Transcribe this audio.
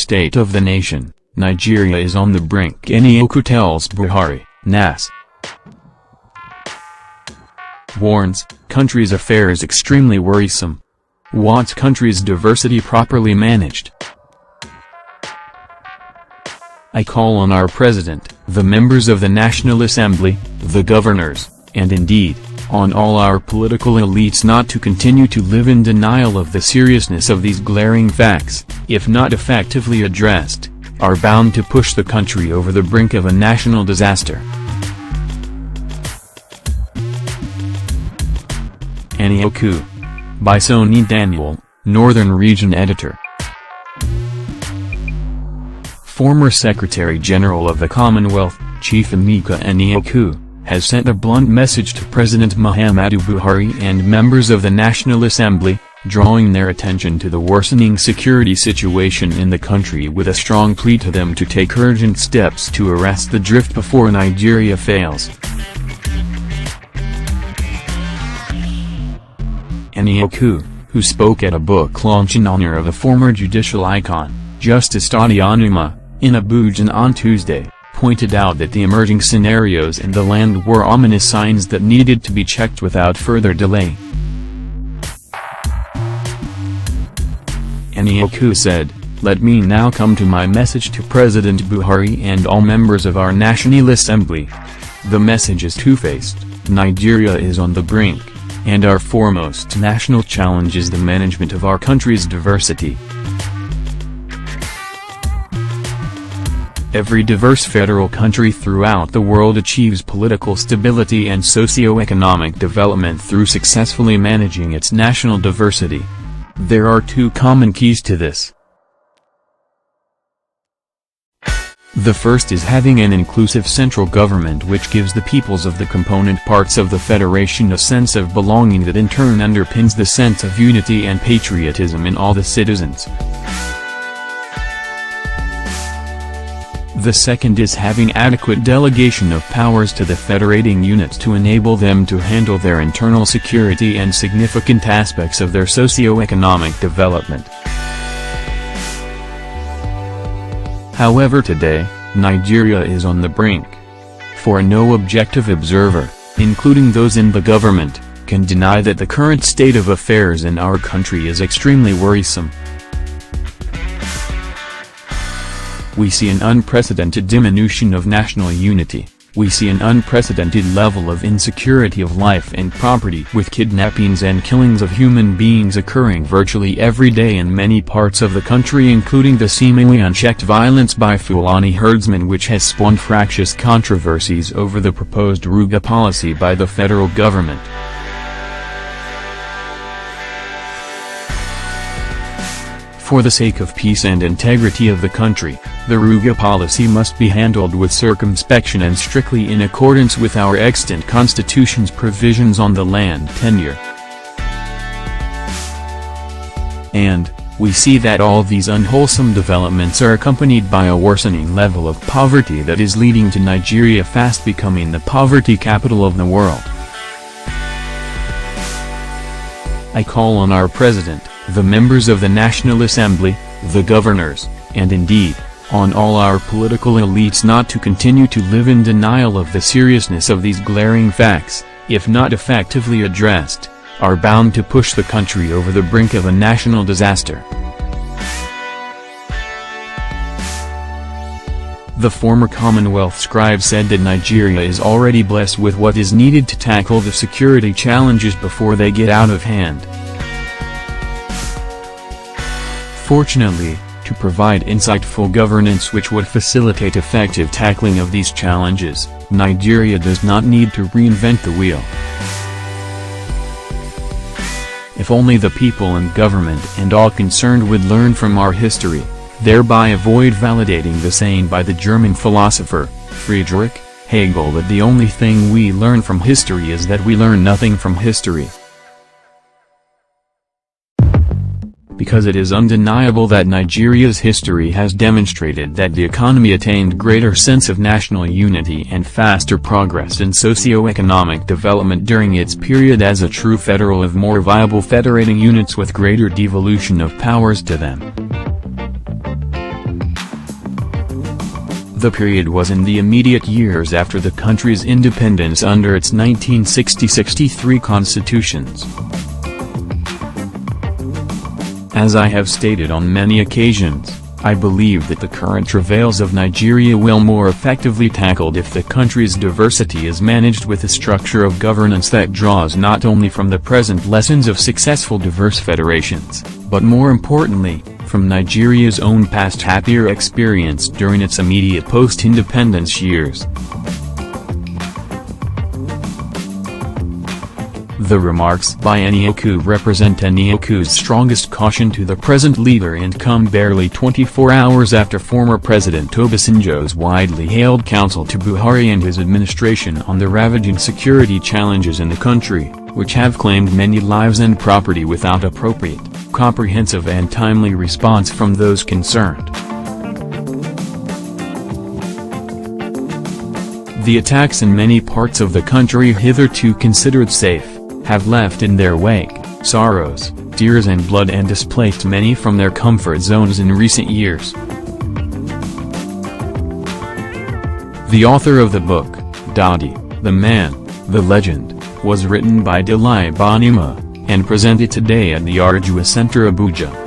state of the nation, Nigeria is on the brink. Anyaoku tells Buhari, NASS. Warns, country's affairs extremely worrisome. Wants country's diversity properly managed. I call on our President, the members of the National Assembly, the governors, and indeed, on all our political elites not to continue to live in denial of the seriousness of these glaring facts, if not effectively addressed, are bound to push the country over the brink of a national disaster. Anyaoku. By Sony Daniel, Northern Region Editor. Former Secretary-General of the Commonwealth, Chief Emeka Anyaoku, has sent a blunt message to President Muhammadu Buhari and members of the National Assembly, drawing their attention to the worsening security situation in the country with a strong plea to them to take urgent steps to arrest the drift before Nigeria fails. Anyaoku, who spoke at a book launch in honor of a former judicial icon, Justice Onuma, in Abuja on Tuesday, pointed out that the emerging scenarios in the land were ominous signs that needed to be checked without further delay. Anyaoku said, "Let me now come to my message to President Buhari and all members of our National Assembly. The message is two-faced. Nigeria is on the brink, and our foremost national challenge is the management of our country's diversity. Every diverse federal country throughout the world achieves political stability and socio-economic development through successfully managing its national diversity. There are two common keys to this. The first is having an inclusive central government which gives the peoples of the component parts of the federation a sense of belonging that in turn underpins the sense of unity and patriotism in all the citizens. The second is having adequate delegation of powers to the federating units to enable them to handle their internal security and significant aspects of their socio-economic development. However, today, Nigeria is on the brink. For no objective observer, including those in the government, can deny that the current state of affairs in our country is extremely worrisome. We see an unprecedented diminution of national unity. We see an unprecedented level of insecurity of life and property, with kidnappings and killings of human beings occurring virtually every day in many parts of the country, including the seemingly unchecked violence by Fulani herdsmen, which has spawned fractious controversies over the proposed Ruga policy by the federal government. For the sake of peace and integrity of the country, the Ruga policy must be handled with circumspection and strictly in accordance with our extant constitution's provisions on the land tenure. And, we see that all these unwholesome developments are accompanied by a worsening level of poverty that is leading to Nigeria fast becoming the poverty capital of the world. I call on our President, the members of the National Assembly, the governors, and indeed, on all our political elites not to continue to live in denial of the seriousness of these glaring facts, if not effectively addressed, are bound to push the country over the brink of a national disaster. The former Commonwealth scribe said that Nigeria is already blessed with what is needed to tackle the security challenges before they get out of hand. Fortunately, to provide insightful governance which would facilitate effective tackling of these challenges, Nigeria does not need to reinvent the wheel. If only the people and government and all concerned would learn from our history, thereby avoid validating the saying by the German philosopher, Friedrich Hegel, that the only thing we learn from history is that we learn nothing from history. Because it is undeniable that Nigeria's history has demonstrated that the economy attained greater sense of national unity and faster progress in socio-economic development during its period as a true federal of more viable federating units with greater devolution of powers to them. The period was in the immediate years after the country's independence under its 1960-63 constitutions. As I have stated on many occasions, I believe that the current travails of Nigeria will more effectively tackled if the country's diversity is managed with a structure of governance that draws not only from the present lessons of successful diverse federations, but more importantly, from Nigeria's own past happier experience during its immediate post-independence years. The remarks by Anyaoku represent Anyaoku's strongest caution to the present leader and come barely 24 hours after former President Obasanjo's widely hailed counsel to Buhari and his administration on the ravaging security challenges in the country, which have claimed many lives and property without appropriate, comprehensive and timely response from those concerned. The attacks in many parts of the country hitherto considered safe have left in their wake sorrows, tears and blood and displaced many from their comfort zones in recent years. The author of the book, Dadi, the Man, the Legend, was written by Delai Banima, and presented today at the Arjuna Center Abuja.